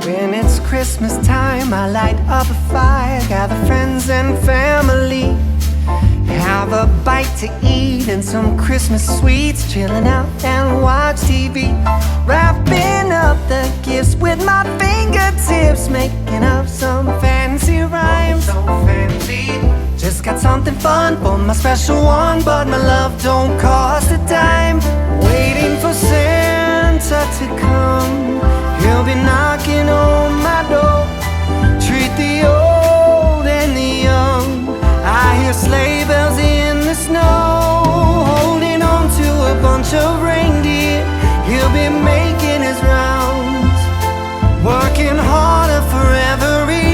When it's Christmas time, I light up a fire, gather friends and family, have a bite to eat and some Christmas sweets, chilling out and watch TV, wrapping up the gifts with my fingertips, making up some fancy rhymes. So fancy. Just got something fun for my special one, but my love don't cost a dime. Waiting for Santa to come, he'll be knocking on my door. Treat the old and the young, I hear sleigh bells in the snow. Holding on to a bunch of reindeer, he'll be making his rounds, working harder for every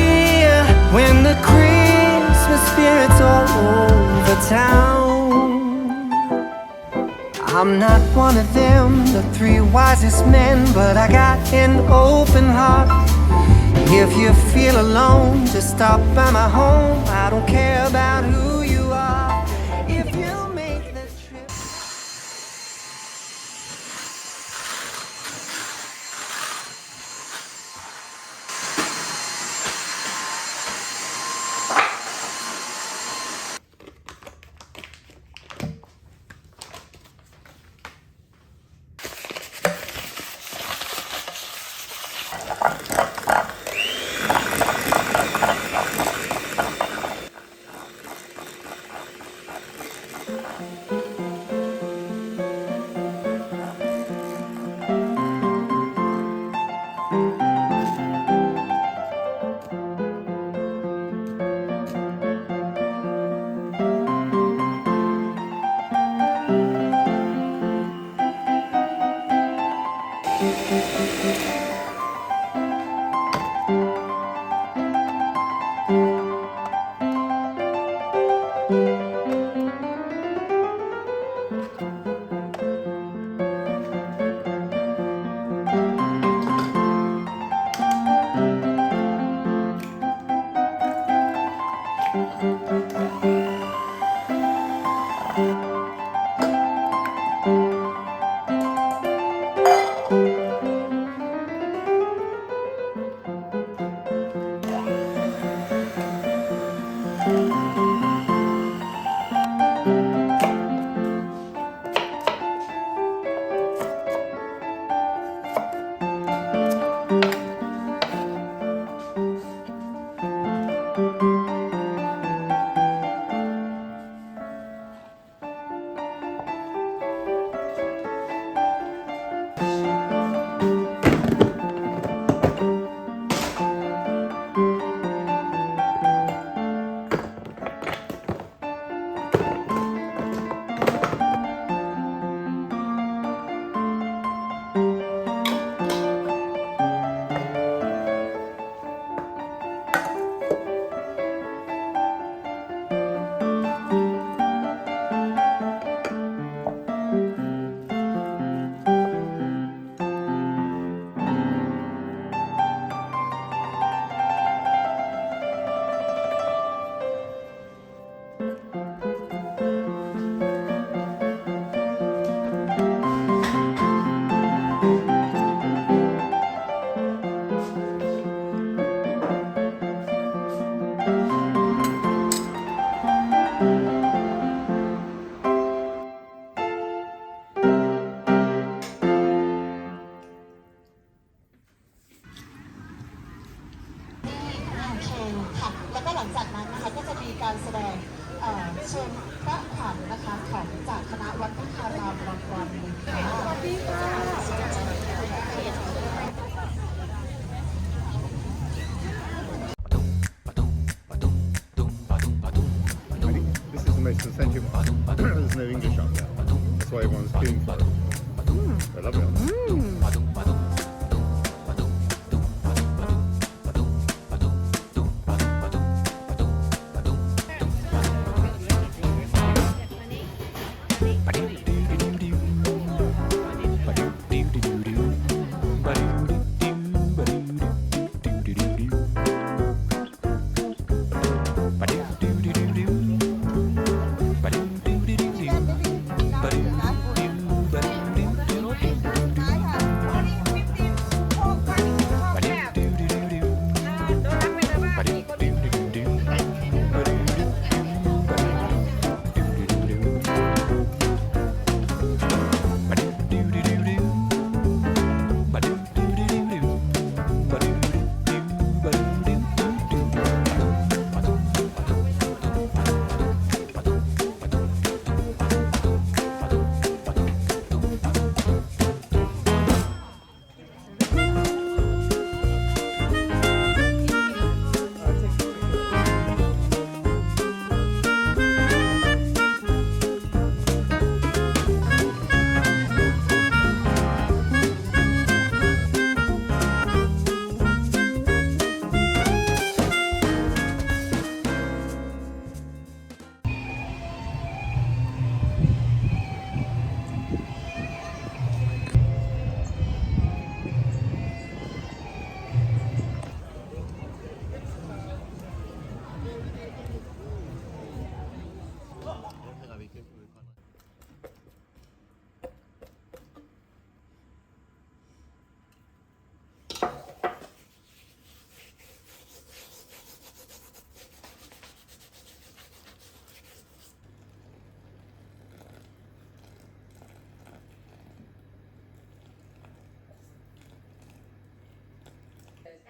year. When the Christmas spirit's all over town, I'm not one of them, the three wisest men, but I got an open heart. If you feel alone, just stop by my home. I don't care about who you are, if you make the trip. งค่ะแล้วก็หลังจากนั้นนะคะก็จะมีการแสดงเชิญพระขวัญนะคะของจากคณะวัดพุทธารามบางกรณีค่ะสวัสดีค่ะ This is the most authentic one. There's no English up there. That's why everyone's queuing for it. I love it.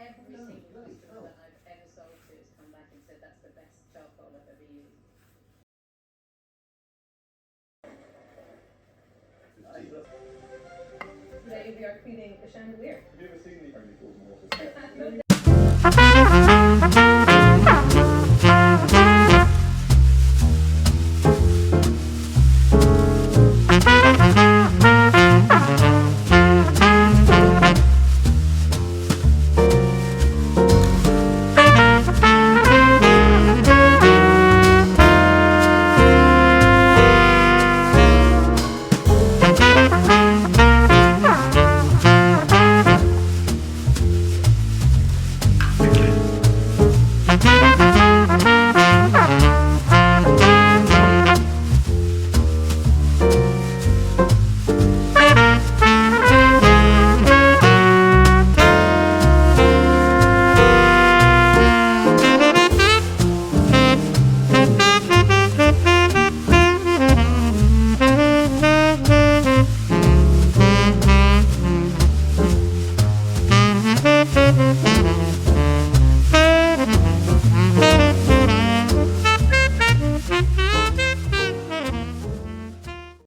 Every single customer that I've ever sold to has come back and said that's the best charcoal I've ever used. Today we are cleaning the chandelier. Have you ever seen the Only Fools and Horses?